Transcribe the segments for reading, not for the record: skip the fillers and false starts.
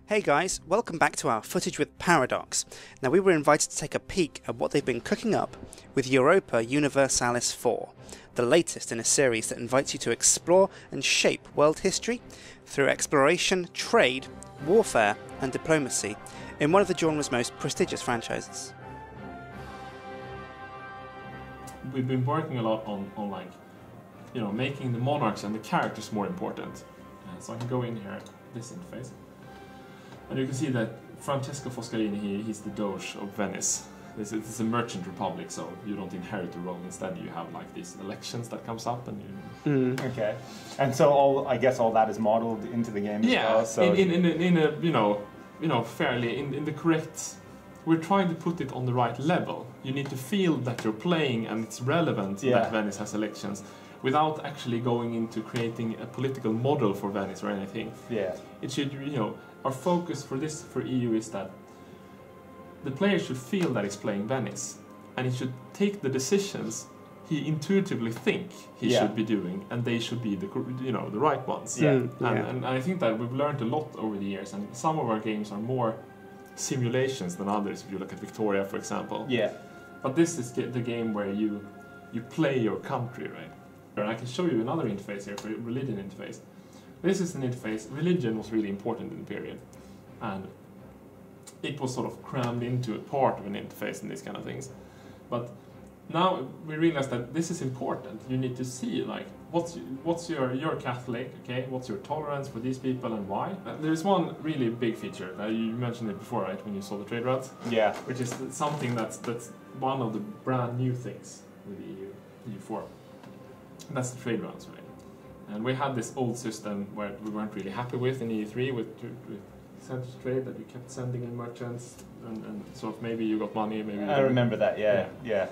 Hey guys, welcome back to our Footage with Paradox. Now we were invited to take a peek at what they've been cooking up with Europa Universalis IV, the latest in a series that invites you to explore and shape world history through exploration, trade, warfare and diplomacy in one of the genre's most prestigious franchises. We've been working a lot on like, making the monarchs and the characters more important. So I can go in here, this interface. And you can see that Francesco Foscarini, he's the Doge of Venice. This is a merchant republic, so you don't inherit the role. Instead, you have like these elections that comes up, and you. Okay, and so I guess all that is modeled into the game as well. So in a fairly in the correct. We're trying to put it on the right level. You need to feel that you're playing and it's relevant that Venice has elections, without actually going into creating a political model for Venice or anything. Yeah. It should, our focus for EU is that the player should feel that he's playing Venice, and he should take the decisions he intuitively think he should be doing, and they should be the right ones. Yeah. And I think that we've learned a lot over the years, and some of our games are more simulations than others. If you look at Victoria, for example. Yeah. But this is the game where you play your country, right? And I can show you another interface here for religion interface. This is an interface. Religion was really important in the period, and it was sort of crammed into a part of an interface and these kind of things. But now we realize that this is important. You need to see like what's you're Catholic, okay? What's your tolerance for these people and why? There's one really big feature. You mentioned it before, right? When you saw the trade routes. Yeah. Which is something that's one of the brand new things with the EU4. And that's the trade routes, right? And we had this old system where we weren't really happy with in EU3 with central trade, that you kept sending in merchants and sort of maybe you got money, maybe. I remember that. Yeah.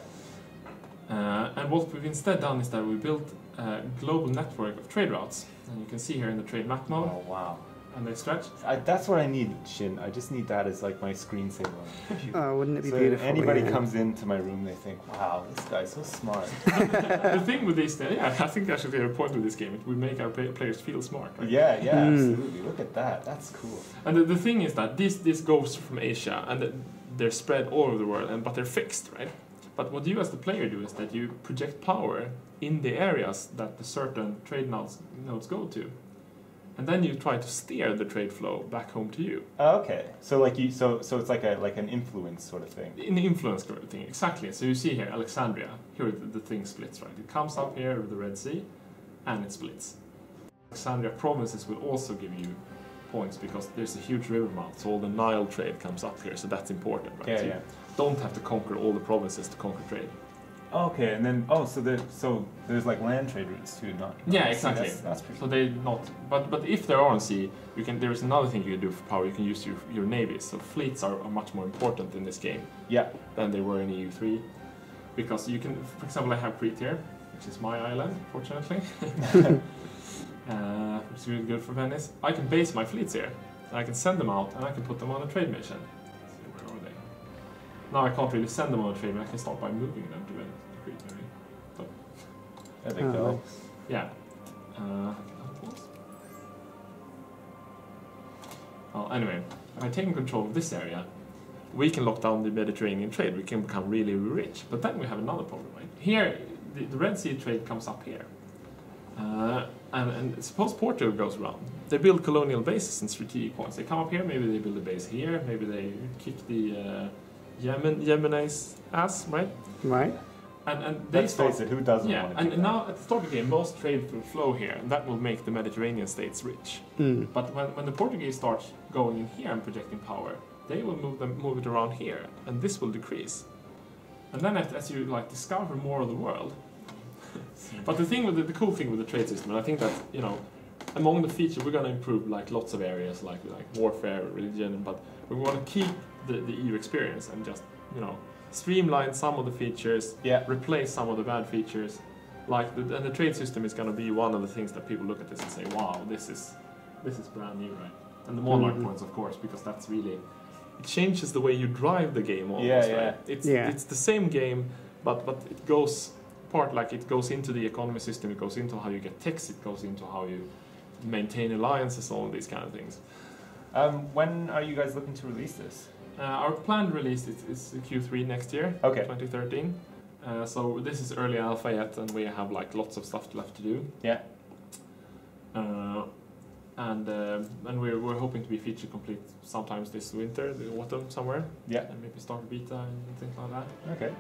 And what we've instead done is that we built a global network of trade routes, and you can see here in the trade map mode. Oh wow! And they stretch. That's what I need, Shin. I just need that as like my screensaver on the computer. Oh, wouldn't it be so beautiful? If anybody comes into my room, they think, "Wow, this guy's so smart." The thing with this, I think that's actually a point with this game. We make our players feel smart. Right? Yeah, absolutely. Look at that. That's cool. And the thing is that this goes from Asia, and they're spread all over the world, but they're fixed, right? But what you as the player do is that you project power in the areas that the certain trade nodes go to. And then you try to steer the trade flow back home to you. Okay. So so it's like an influence sort of thing. An influence sort of thing, exactly. So you see here, Alexandria, here the thing splits, right? It comes up here with the Red Sea, and it splits. Alexandria provinces will also give you points because there's a huge river mouth, so all the Nile trade comes up here, so that's important, right? Yeah, So you don't have to conquer all the provinces to conquer trade. Okay, and then so there's like land trade routes too, not? Yeah, exactly. That's pretty. So they not, but if there are on sea, you can. There is another thing you can do for power. You can use your navies. So fleets are much more important in this game. Yeah. Than they were in EU3, because you can, for example, I have Crete here, which is my island, fortunately. Which is really good for Venice. I can base my fleets here, and I can send them out, and I can put them on a trade mission. Let's see, where are they? Now I can't really send them on a trade mission. I can start by moving them to Crete, maybe. So. There they go. Yeah. Well, anyway, by taking control of this area, we can lock down the Mediterranean trade. We can become really rich. But then we have another problem, right? Here, the Red Sea trade comes up here. And suppose Portugal goes around. They build colonial bases and strategic points. They come up here, maybe they build a base here, maybe they kick the Yemenis ass, right? Right. And they Let's face it, who doesn't want to do that? And now at the start of the game, most trade will flow here, and that will make the Mediterranean states rich. But when the Portuguese start going in here and projecting power, they will move it around here, and this will decrease. And then as you discover more of the world. But the thing with the cool thing with the trade system, and I think that among the features we're going to improve lots of areas like warfare, religion, but we want to keep the EU experience and just streamline some of the features, replace some of the bad features. And the trade system is going to be one of the things that people look at this and say, wow, this is brand new, right? And the monarch points, of course, because that's really, it changes the way you drive the game almost, right? It's the same game, but it goes it goes into the economy system, it goes into how you get text, it goes into how you maintain alliances, all these kind of things. When are you guys looking to release this? Our planned release is Q3 next year, Okay. 2013. So this is early alpha yet, and we have like lots of stuff left to do. Yeah. And we're hoping to be feature complete sometimes this winter, the autumn somewhere. Yeah. And maybe start beta and things like that. Okay.